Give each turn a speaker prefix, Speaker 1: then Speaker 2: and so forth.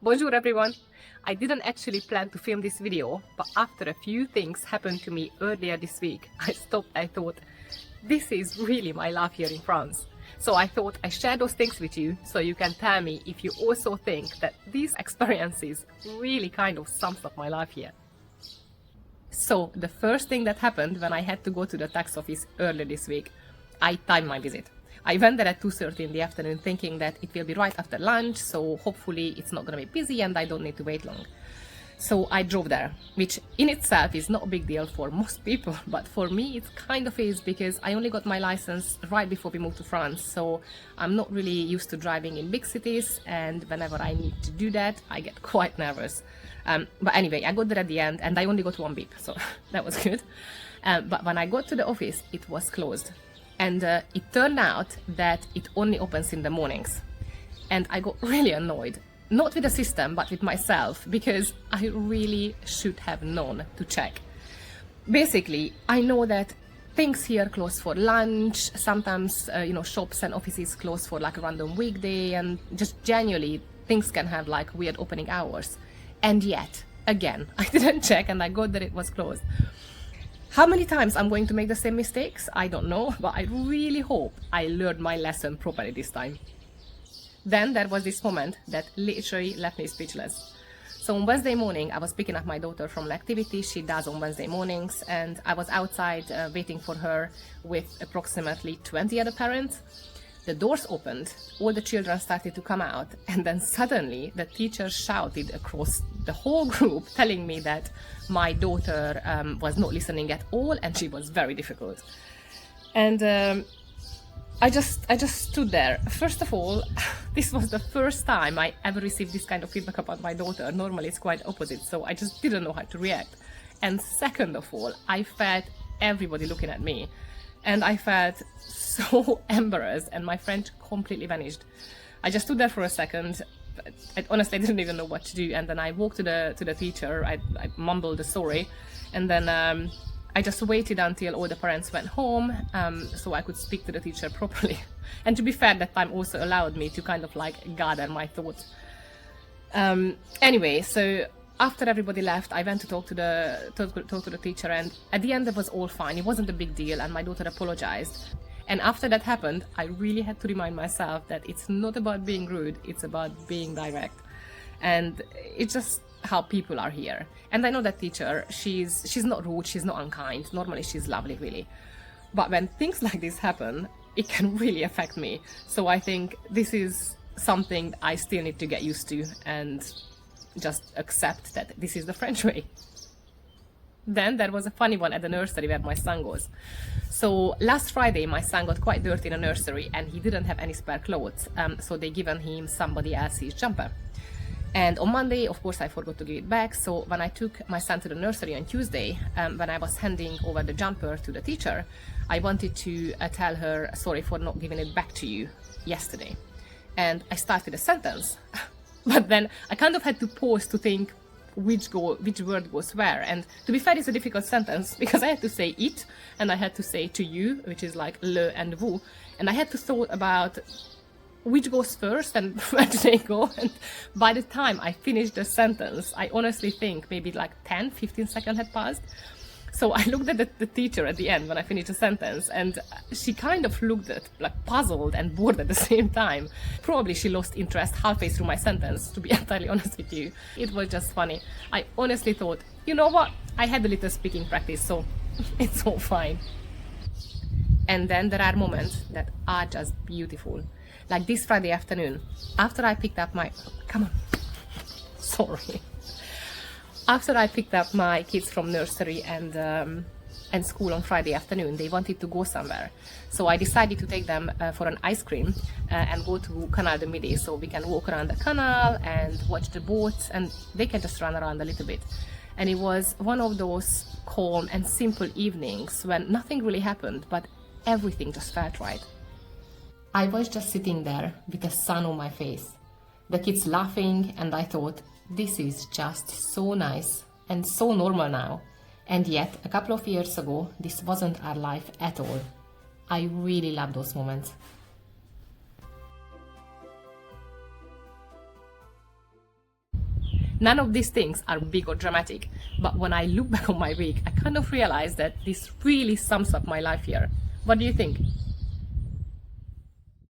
Speaker 1: Bonjour everyone! I didn't actually plan to film this video, but after a few things happened to me earlier this week, I thought, this is really my life here in France. So I thought I share those things with you so you can tell me if you also think that these experiences really kind of sums up my life here. So the first thing that happened when I had to go to the tax office earlier this week, I timed my visit. I went there at 2:30 in the afternoon thinking that it will be right after lunch, so hopefully it's not going to be busy and I don't need to wait long. So I drove there, which in itself is not a big deal for most people, but for me it kind of is because I only got my license right before we moved to France, so I'm not really used to driving in big cities, and whenever I need to do that I get quite nervous. But anyway, I got there at the end and I only got one beep, so that was good. But when I got to the office, it was closed. And it turned out that it only opens in the mornings. And I got really annoyed, not with the system, but with myself, because I really should have known to check. Basically, I know that things here close for lunch, sometimes, shops and offices close for like a random weekday, and just genuinely things can have like weird opening hours. And yet, again, I didn't check and I got that it was closed. How many times I'm going to make the same mistakes? I don't know, but I really hope I learned my lesson properly this time. Then there was this moment that literally left me speechless. So on Wednesday morning, I was picking up my daughter from an activity she does on Wednesday mornings, and I was outside waiting for her with approximately 20 other parents. The doors opened, all the children started to come out, and then suddenly the teacher shouted across the whole group telling me that my daughter was not listening at all and she was very difficult. And I just stood there. First of all, this was the first time I ever received this kind of feedback about my daughter. Normally it's quite opposite, so I just didn't know how to react. And second of all, I felt everybody looking at me. And I felt so embarrassed and my French completely vanished. I just stood there for a second. I honestly didn't even know what to do. And then I walked to the teacher. I mumbled a sorry. And then I just waited until all the parents went home so I could speak to the teacher properly. And to be fair, that time also allowed me to kind of like gather my thoughts. Anyway, so after everybody left, I went to talk to the teacher, and at the end it was all fine. It wasn't a big deal, and my daughter apologized. And after that happened, I really had to remind myself that it's not about being rude, it's about being direct. And it's just how people are here. And I know that teacher, she's not rude, she's not unkind. Normally she's lovely, really. But when things like this happen, it can really affect me. So I think this is something I still need to get used to and just accept that this is the French way. Then there was a funny one at the nursery where my son goes. So last Friday my son got quite dirty in a nursery and he didn't have any spare clothes, so they given him somebody else's jumper. And on Monday, of course, I forgot to give it back, so when I took my son to the nursery on Tuesday, when I was handing over the jumper to the teacher, I wanted to tell her sorry for not giving it back to you yesterday. And I started a sentence. But then I kind of had to pause to think which word goes where. And to be fair, it's a difficult sentence because I had to say it and I had to say to you, which is like le and vous. And I had to thought about which goes first and where do they go. And by the time I finished the sentence, I honestly think maybe like 10-15 seconds had passed. So I looked at the teacher at the end when I finished the sentence, and she kind of looked at like puzzled and bored at the same time. Probably she lost interest halfway through my sentence, to be entirely honest with you. It was just funny. I honestly thought, you know what, I had a little speaking practice, so it's all fine. And then there are moments that are just beautiful. Like this Friday afternoon, after I picked up my... Come on. Sorry. After I picked up my kids from nursery and school on Friday afternoon, they wanted to go somewhere. So I decided to take them for an ice cream and go to Canal de Midi, so we can walk around the canal and watch the boats, and they can just run around a little bit. And it was one of those calm and simple evenings when nothing really happened, but everything just felt right. I was just sitting there with the sun on my face, the kids laughing, and I thought, this is just so nice and so normal now. And yet, a couple of years ago, this wasn't our life at all. I really love those moments. None of these things are big or dramatic, but when I look back on my week, I kind of realize that this really sums up my life here. What do you think?